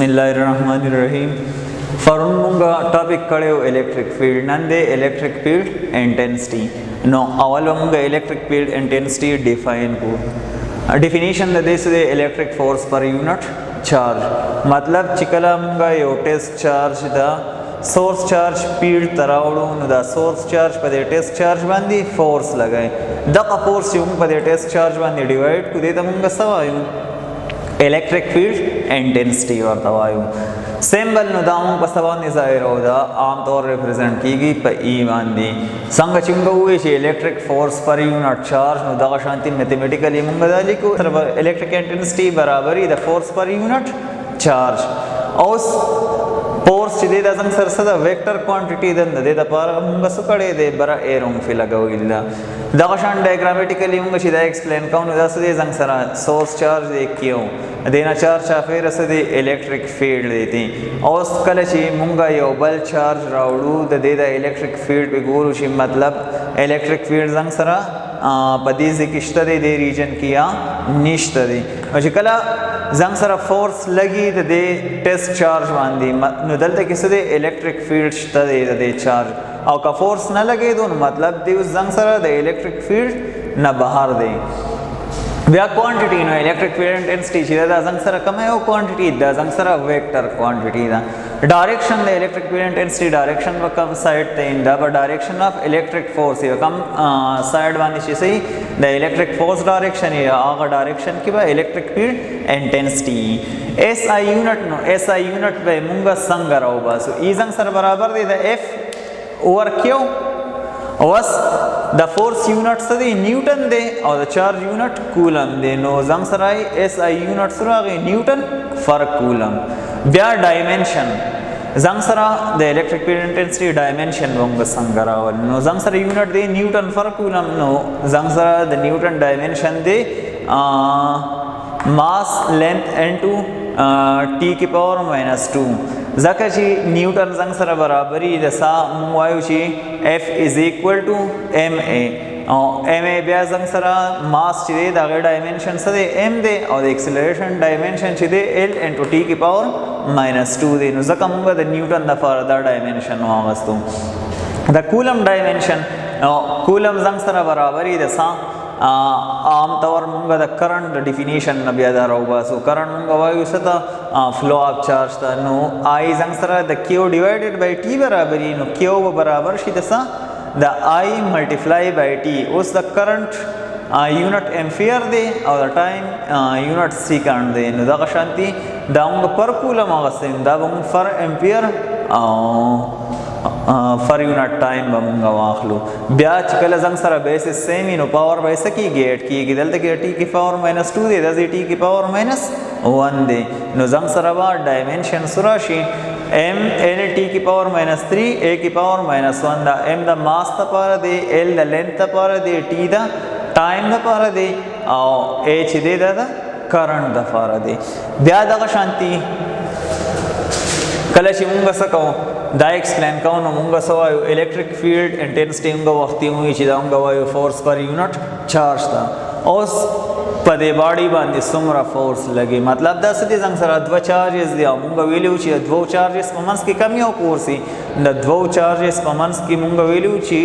बिस्मिल्लाहिर्रहमानिर्रहीम फरुन मुंगा टॉपिक कड़े इलेक्ट्रिक फील्ड नंदे इलेक्ट्रिक फील्ड इंटेंसिटी नो अवल मुंगा इलेक्ट्रिक फील्ड इंटेंसिटी डिफाइन को डिफिनीशन दे electric force per unit charge मतलब चिकला मुंगा यो टेस्ट चार्ज द सोर्स चार्ज फील्ड तरावड़ू द सोर्स चार्ज पदे टेस्ट चार्ज बंदी फोर्स लगाए द फोर्स यूं पदे टेस्ट चार्ज बंदी डिवाइड को दे मुंगा सवायूं इलेक्ट्रिक फील्ड इंटेंसिटी और तवायु सिंबल नुदाओं का सवाल निज़ाहिर होगा आमतौर रिप्रेजेंट की गई पर ई वांदी संग चिंगा हुए चे electric force per unit charge नुदा शांति मैथमेटिकली मुंगदाली को इलेक्ट्रिक इंटेंसिटी बराबर ही द फोर्स पर यूनिट चार्ज और फोर्स चिदे दसंग सरसदा वेक्टर क्वांटिटी दंद दे द पार मुंगा सुकड़े दे बरा एरों फिलगा होइल्ला दगशान डायग्रामेटिकली मुंगा चिदा एक्सप्लेन काउन दस दे जंग सरा सोर्स चार्ज दे क्यों देना चार्ज चाफेर सदे इलेक्ट्रिक फील्ड देती और कलची मुंगा यो बल चार्ज राउडू दे द इलेक्ट्रिक फील्ड पे गुरु शी मतलब इलेक्ट्रिक फील्ड जंग सरा पदी से किश्त दे रीजन किया निश्त दे और कला जंग सरा फोर्स लगी दे टेस्ट चार्ज वांदी नुदलते किस दे इलेक्ट्रिक फील्ड दे चार्ज और का फोर्स न लगे तो मतलब दे उस जंग सरा दे इलेक्ट्रिक फील्ड न बाहर दे व्या क्वांटिटी नो इलेक्ट्रिक फील्ड इंटेंसिटी चिदा दा जंग सरा कम है वो क्वांटिटी दा जंग सरा वेक्टर क्वांटिटी दा direction the electric field intensity direction व कम साइड ते in the direction of electric force ये कम साइड वानी ची सही द इलेक्ट्रिक फोर्स डायरेक्शन ये आगा डायरेक्शन की बा electric field intensity SI unit नो एसआई यूनिट पे मुंगा संग राव बस ई जंग सर बराबर दे द एफ ओवर क्यू वस द फोर्स यूनिट सदी न्यूटन दे और द चार्ज यूनिट कूलम दे नो जंग सराई एसआई यूनिट सरागे न्यूटन फॉर कूलम ब्या डायमेंशन जंग सरा द इलेक्ट्रिक फील्ड इंटेंसिटी डायमेंशन वंग संगरा नो जंग सरा यूनिट दे न्यूटन फॉर कूलम नो जंग सरा द न्यूटन डायमेंशन दे मास लेंथ n2 t की पावर -2 जकची न्यूटन जंग सर बराबरी दसा मुवायु ची F is equal to ma और ma ब्या जंग सरा मास ची दागे डायमेंशन सदे m दे और एक्सेलरेशन डायमेंशन ची दे l into t की पावर -2 दे नो जका मुंगा the Newton the further dimension वागस्तु द कूलम डायमेंशन कूलम जंग सरा बराबरी दसा आम तौर मुंगा द करंट डिफिनीशन न बियादा रोगा सो करंट मुंगा वायु सता फ्लो ऑफ चार्ज ता नो आई जंग सरा द क्यू डिवाइडेड बाय टी बराबरी नो क्यू बराबर शी दसा द आई मल्टीप्लाई बाय टी उस द करंट यूनिट एम्पियर दे और टाइम यूनिट सेकंड दे नो द शांति द पर कूलम आगसिन द फर एम्पियर फर यूनिट टाइम बमुंगा वाखलो ब्याच कल जंग सरा बेसिस सेम नो पावर बाय सकी गेट की गिदल तक टी की पावर -2 दे दस टी की पावर -1 दे नो जंग सरा बा डायमेंशन सुराशी m n t की पावर -3 a की पावर -1 दा m द मास द पावर दे l द लेंथ द पावर दे t द टाइम द पावर दे और h दे द करंट द पावर दे ब्या द शांति कलशी मुंगा सको दा एक्सप्लेन कौन मुंगा सवायु इलेक्ट्रिक फील्ड इंटेंसिटी मुंगा वक्ती हुई चिदा मुंगा वायु फोर्स पर यूनिट चार्ज था और पदे बाड़ी बांधे सुमरा फोर्स लगे मतलब 10 दे जंग सरा दो चार्जेस दिया मुंगा वैल्यू ची दो चार्जेस पमंस की कमी हो कोर्सी द दो चार्जेस पमंस की मुंगा वैल्यू ची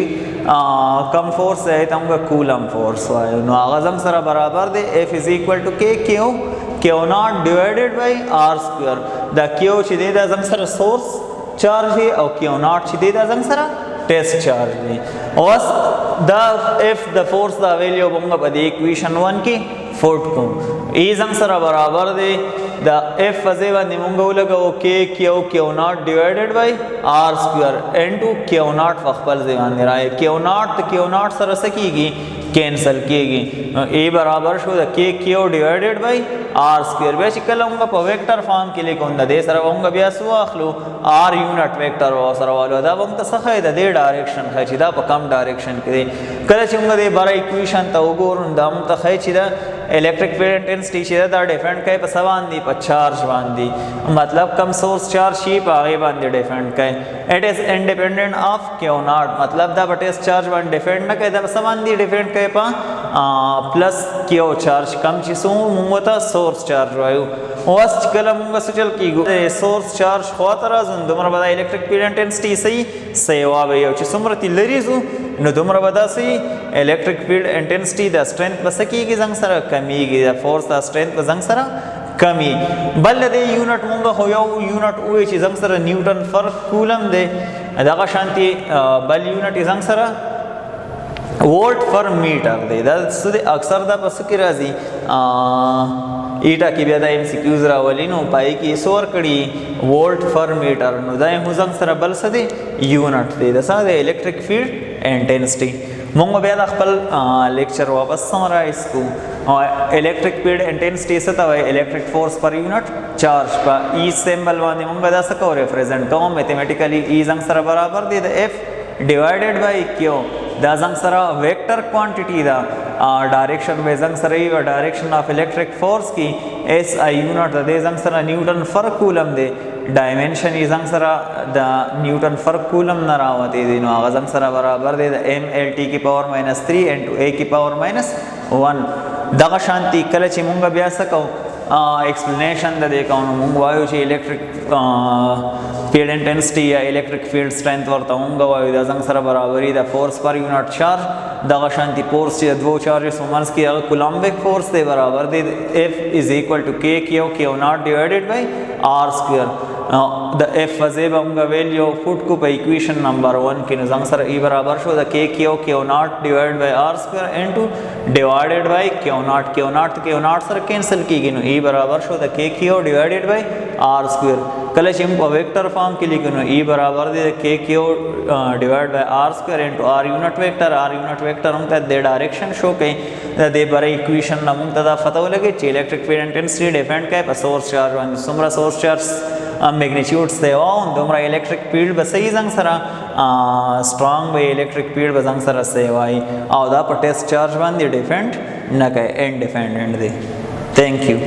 कम फोर्स है त मुंगा कूलम फोर्स वायु नो आगा जंग सरा बराबर दे F is equal to k q q not divided by r square द q ची दे द जंग सरा सोर्स चार्ज है और क्यों नॉट ची दे दा जंग सरा टेस्ट चार्ज है और द इफ द फोर्स द वैल्यू बंगा पदे इक्वेशन 1 की फोर्ट को ई जंग सरा बराबर दे द एफ फजे व निमुंगा लगा के Q not divided by r square into Q not फखपल जेवान राय क्यू नॉट सर सकीगी कैंसिल कीगी ए बराबर शो द के Q divided by r square basically होगा प वेक्टर फॉर्म के लिए कौन दे सर होगा बिया सुआखलो r यूनिट वेक्टर व सर वालो दा बम त सखय द दे डायरेक्शन खचिदा प कम डायरेक्शन के कल चंगा दे बारा इक्वेशन त उगोर दम त खचिदा इलेक्ट्रिक फील्ड इंटेंसिटी ची दा डिफरेंट कई प सवान दी प चार्ज बांधी मतलब कम सोर्स चार्ज शीप आगे बांधे डिफरेंट कई it is independent of Q not मतलब दा बटेस चार्ज वन डिफरेंट न कई दा सवान दी डिफरेंट कई प प्लस क्यू चार्ज कम ची सो मुंगोता सोर्स चार्ज वायु اوس کله مونږ څه چل کیږو سورس چارج خواته راځو دومره به د الیکټریک فیلډ انټنسټي صحیح سیوا وي او چې څومره تی لري ځو نو دومره به داسې الیکټریک فیلډ انټنسټي د سټرینث به څه کیږي زنګ سره کمیږي د فورس د سټرینث به زنګ سره کمی بل د یونټ مونږ خو یو یونټ وې چې زنګ سره نیوټن پر کولم دی دغه شانتي بل یونټ زنګ سره وولټ پر میټر دی دا اکثر دا پس کې راځي ایټا کې بیا د ایم سی کیوز راولي نو پای کې سور کړي وولټ پر میټر نو دا هم زنګ سره بل څه دی یونټ دی دا څه دی الیکټریک فیلډ انټنسټي مونږ بیا د خپل لیکچر واپس سمرایز کو الیکټریک فیلډ انټنسټي څه ته وایي الیکټریک فورس پر یونټ چارج په ای سیمبل باندې مونږ دا څه کوو ریپرزینټ کوو میتھمیټیکلی ای زنګ سره برابر دی د اف ډیوایډډ بای کیو دا زنګ سره ویکټر کوانټیټي دا ډایریکشن به زنګ سره ای ډایریکشن اف الیکټریک فورس کی اس ای یونټ د زنګ سره نیوټن پر کولم دی ډایمنشن یې زنګ سره د نیوټن پر کولم نه راوتی دی نو هغه زنګ سره برابر دی د ایم ایل ټي کی پاور -3 انټو ا کی پاور -1 دغه شانتي کله چې مونږ بیا څه کوو ایکسپلینیشن د دې کوو مونږ وایو چې الیکټریک فیلډ انټنسټي یا الیکټریک فیلډ سټرینث ورته مونږ وایو دا زنګ سره برابري د فورس پر یونټ چارج دغه شانتي فورس چې دوه چارجز ومنځ کې هغه کولمبک فورس دی برابر دی F is equal to K Q Q naught divided by R square د F وزیب موږ ویلیو فوټ کو په ایکویشن نمبر 1 کې نو زنګ سره ای برابر شو د K Q Q naught divided by R square into divided by Q naught سره کینسل کیږي نو ای برابر شو د K Q divided by R square کله چې په ویکټر فارم کې لیکو نو ای برابر دی K Q divided by R square into R unit vector هم ته د ډایرکشن شو کوي د دې بره ایکویشن نمون ته دا پته ولګي چې الیکټریک فیلډ انټنسټي ډیپند کوي په سورس چارج باندې څومره سورس چارج میگنیټیوډز دی او دومره الیکټریک فیلډ به صحیح زنګ سره سټرانګ به الیکټریک فیلډ به زنګ سره صحیح وای او دا په ټیسټ چارج باندې ډیپند نه کوي انډیپندنٹ دی. تھینک یو.